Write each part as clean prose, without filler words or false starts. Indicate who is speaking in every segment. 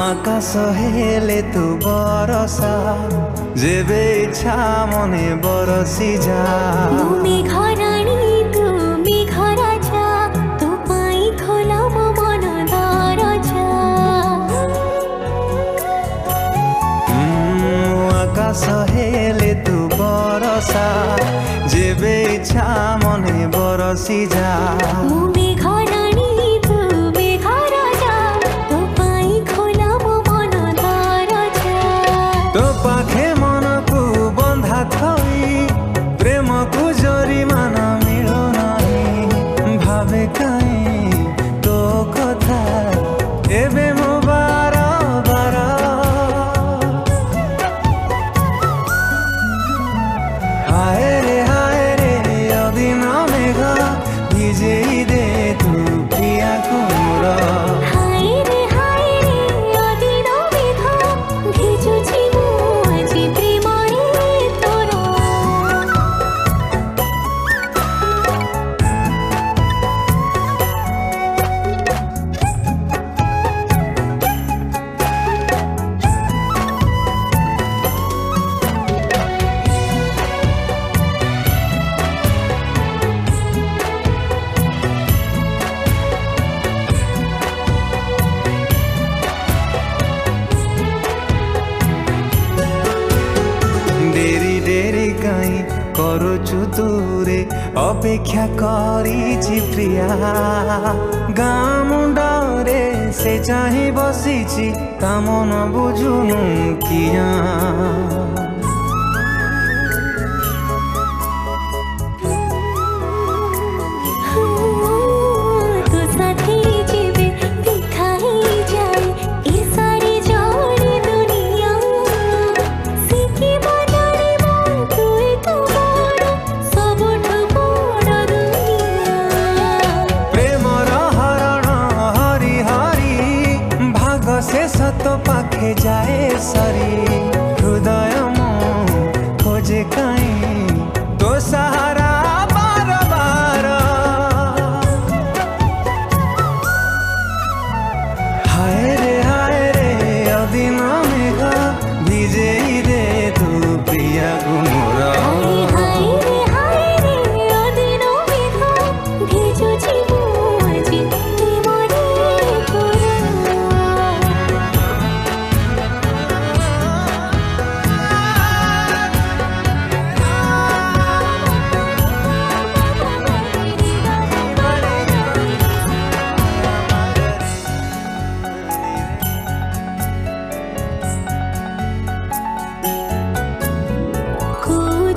Speaker 1: আকাশ হেলে তু বরসা যেবে ইচ্ছা মনে বরসি যা
Speaker 2: মেঘরাণী তুমি ঘরাজা তো পাই খোলাম মন দরজা
Speaker 1: আকাশ হেলে তু বরসা যেবে ইচ্ছা মনে বরসি যা
Speaker 2: মেঘরাণী তুমি ঘরাজা তো পাই খোলাম মন দরজা
Speaker 1: তো পাখে মনকু বন্ধা থই প্রেমকু জরিমানা মিলু নাই ভাবে কাই তো কথা এবে মো বার বার হায় রে অদিন মেঘ ভিজেই দে তু প্রিয়া কুমুর
Speaker 2: হায় রে অদিন মেঘ ভিজুছি মু আଜି প্রেমরে তোর
Speaker 1: ডেরি ডেরি কাই করুছু দূরে অপেক্ষা করিছি প্রিয়া গাঁ মুন্ডরে সে চাহি বসিছি তা মন বুঝুনু কিয়া
Speaker 2: তো সাথে যেবে দেখাই যায় এ সারি জড়ে দুনিয়া সিকি বাজারে মন তুই তো বড় সবঠু বড় দুনিয়া
Speaker 1: প্রেমর হরণ হরি হরি ভাগ শেষ তো পাখে যায় সরি হৃদয় মো খোঁজে কাই তো সাহারা বার বার হায় রে অদিন মেঘ ভিজেই দে তু প্রিয়া গুমুর
Speaker 2: হায় রে অদিন মেঘ ভিজুছি মু আଜି প্রেমরে তোর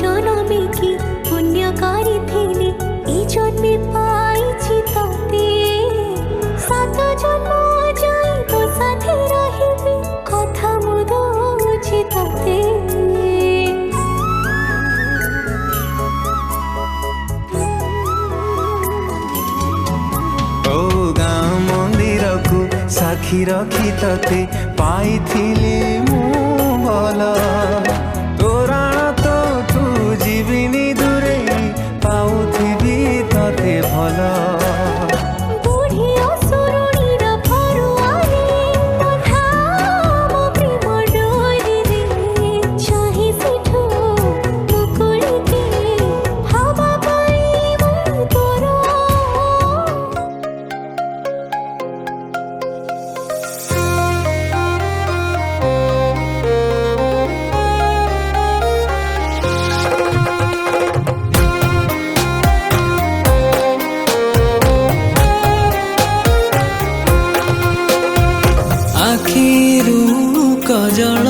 Speaker 2: জনমে কি পুণ্য করিথিলি এই জন্মে পাইছি তোতে সাত জন্ম যাই তো সাথে রহিবি কথা মু দউছি তোতে
Speaker 1: ଓ ଗାଁ ମନ୍ଦିରକୁ ସାକ୍ଷୀ ରଖି ତତେ ପାଇଥିଲି ମୁଁ ଭଲ ତୋରାଣ ତୋଠୁ ଯିବିନି ଦୂରେଇ ପାଉଥିବି ତତେ ଭଲ
Speaker 2: বুঢ়ী অসুৰুণীৰ ফৰুৱাৰে কথা মো প্ৰেম ডৰিৰে চাহি সিঠু মুকুলিকে হাৱা পাই মু তোৰ
Speaker 1: ଆଖିରୁ କଜଳ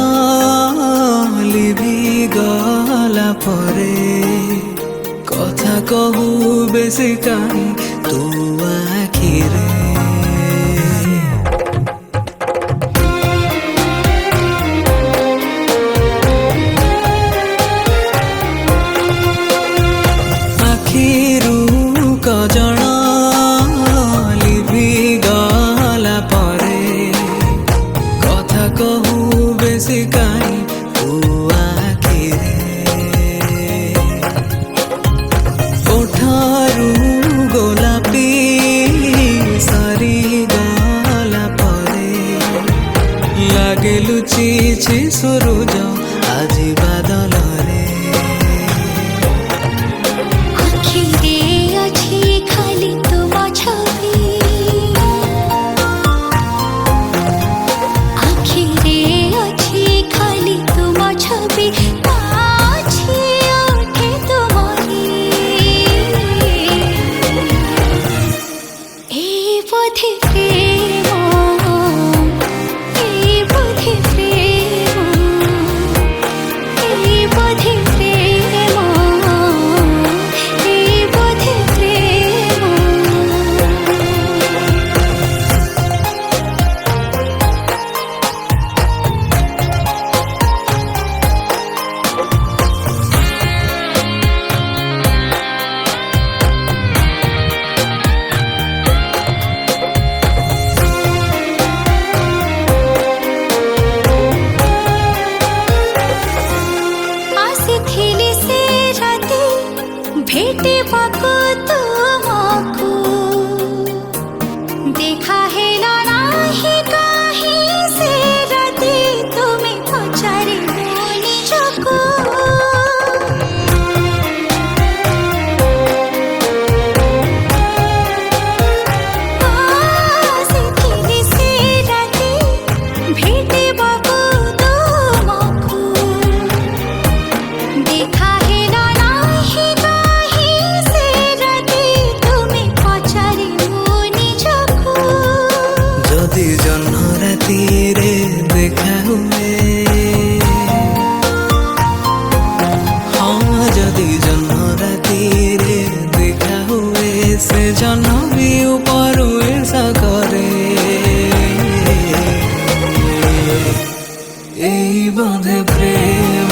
Speaker 1: ଲିଭିଗଲା ପରେ କଥା କହୁ ବେଶୀ କାହିଁ ତୁ ଆଖିରେ ଆଖିରୁ କଜଳ ଲିଭିଗଲା ପରେ କଥା କହୁ ବେଶୀ କାହିଁ ତୁ ଆଖିରେ ଓଠରୁ ଗୋଲାପୀ ସୁରୁଜ ଆଜି ବାଦଲରେ
Speaker 2: ଆଖିରେ ଅଛି ଖାଲି ତୁମ ଛବି ଆଖିରେ ଅଛି ଖାଲି ତୁମ ଛବି ଅଛି ଓଠେ ତୁମରି এই পথে প্রেম এই পথে প্রেম এই পথে প্রেম এই পথে প্রেম ଆସିଥିଲି ସେ ରାତି ଭେଟିବାକୁ ତୁମକୁ ଦେଖା ହେଲା ନାହିଁ କାହିଁ ସେ ରାତି ତୁମେ ପଚାରିବ ନିଜକୁ ଆସିଥିଲି ସେ ରାତି ଭେଟିବାକୁ ତୁମକୁ দেখা হেলা নাহি কাহি সে রাতি তুমি পচারিব নিজকু
Speaker 1: যদি জহ্ন রাতিরে দেখা হুয়ে হ্যাঁ যদি জহ্ন রাতিরে দেখা হুয়ে সে জহ্ন বি উপরু ঈর্ষা করে এই বাঁধে প্রেম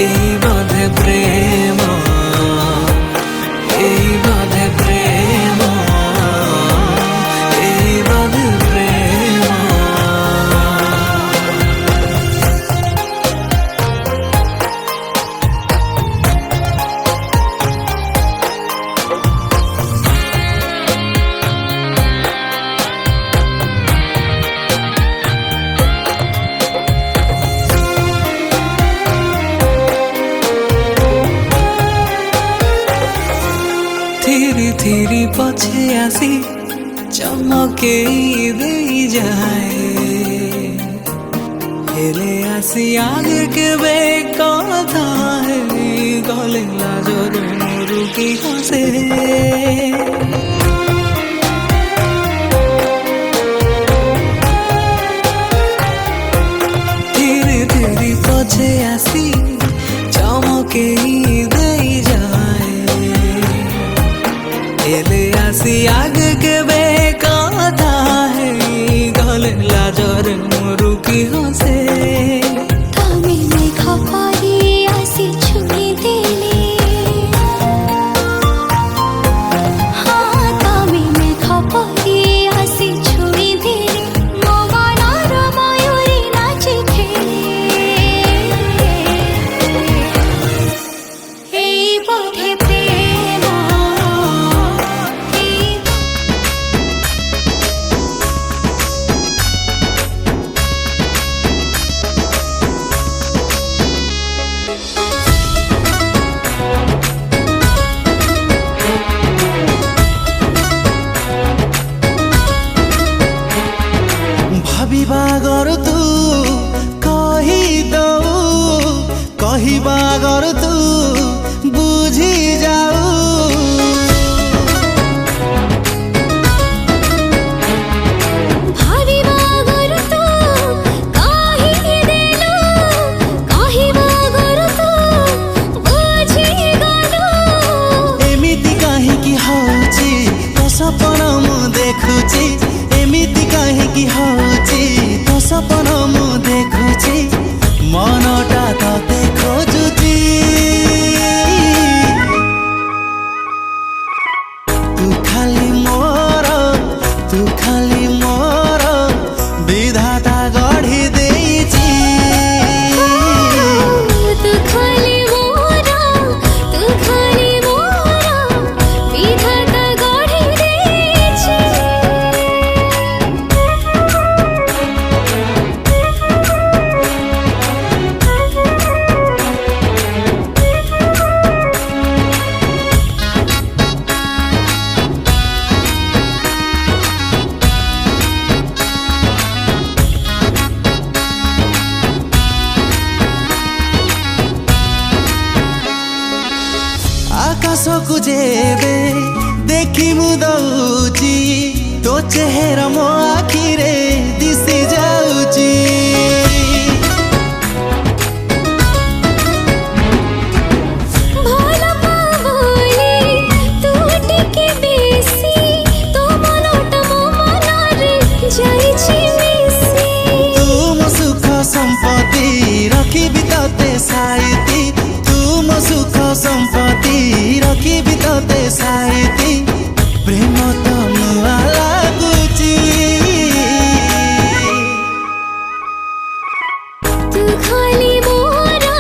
Speaker 1: এই বাঁধে প্রেম এই বাঁধে প্রেম এই বাঁধে প্রেম থিরি থিরি পছে আসি চমকেই দেই যায় হেলে আসি আগে কেবে কথা হেলি গলে লাজর মুরুকি হাসে ধীরে ধীরে পছে আসি চমকেই দেই যায় এলে আসি আগে কেবে কথা হেই গলে লাজর মুরুকি হাসে
Speaker 2: তুমি মেঘ পরি আসি ছুঁয়ে দিলে হ্যাঁ তুমি মেঘ পরি আসি ছুঁয়ে দিলে ମୋ ମନର ମୟୂରୀ ନାଚି ଖେଳେ এই পথে প্রেম এই
Speaker 1: जेबे देखी मुदौची तो चेहरा मो आखिरे दिसी जाऊची
Speaker 2: ଭଲ ପାବୋଲି ତୁ ଟିକେ ବେଶୀ ତୋ ମନଟା ମୋ ମନରେ ଯାଇଛି ମିଶି
Speaker 1: तुम सुख संपत्ति रखी तते साइती तुम सुख संपत्ति रखी तते साइती प्रेम तो नुआ लागुची
Speaker 2: तू खाली मोरा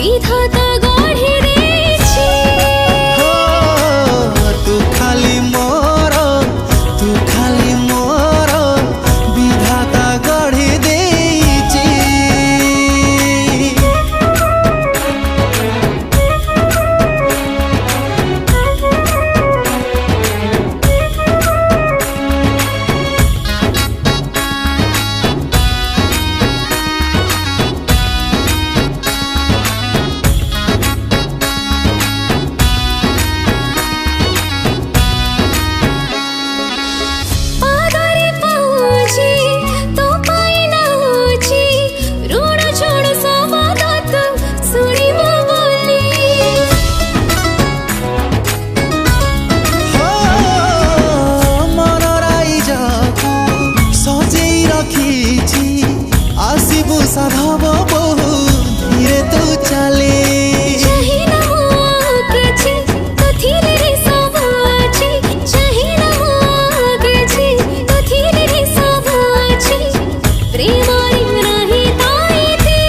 Speaker 2: विधाता गढ़ी देछि
Speaker 1: हो तू खाली मोर विधाता गढ़ी देची
Speaker 2: पादरे पाउची तो पाइना होची ऋण छोड़ समादत सुनिबो बोली
Speaker 1: मन राइजको सजेई रखिछि आसिबु साधव बहु धीरे तू चले
Speaker 2: चाहिना मोके छी तो धीरे रे सब अछि चाहिना मोके छी तो धीरे रे सब अछि प्रेम रही ताईते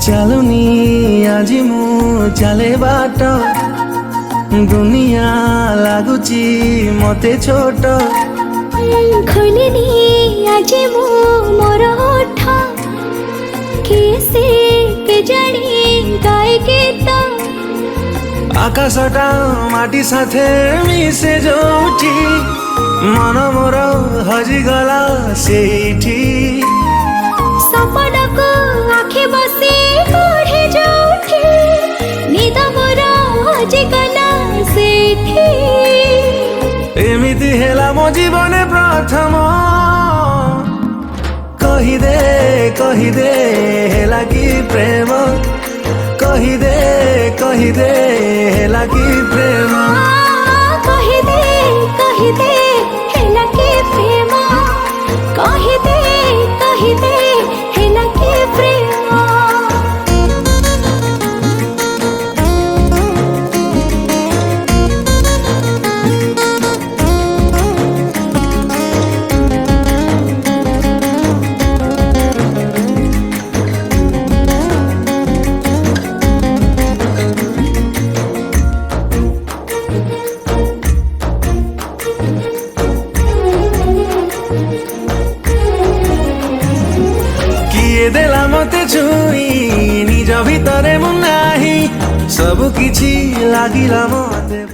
Speaker 1: चालुनी आजी मु चले बाट दुनिया लागुची मते छोट
Speaker 2: खोलिनी आज मो मोर ओठ कैसे के जानी गाए गीत
Speaker 1: आकाशटा माटी साथे मिसे जोठी मन मोर हजिगला सेठी
Speaker 2: सपना को आँखें बसे पढ़े जोठी निद मोर हजे गला सेठी
Speaker 1: एमिति हेला मो जीवने प्रथम कहिदे हेला कि प्रेम कहिदे हेला कि प्रेम
Speaker 2: कहि दे हेला के प्रेम कहि दे हेला के प्रेम
Speaker 1: किए देला मते छुई निज भितरे मु नाही सब किछि लागिला मते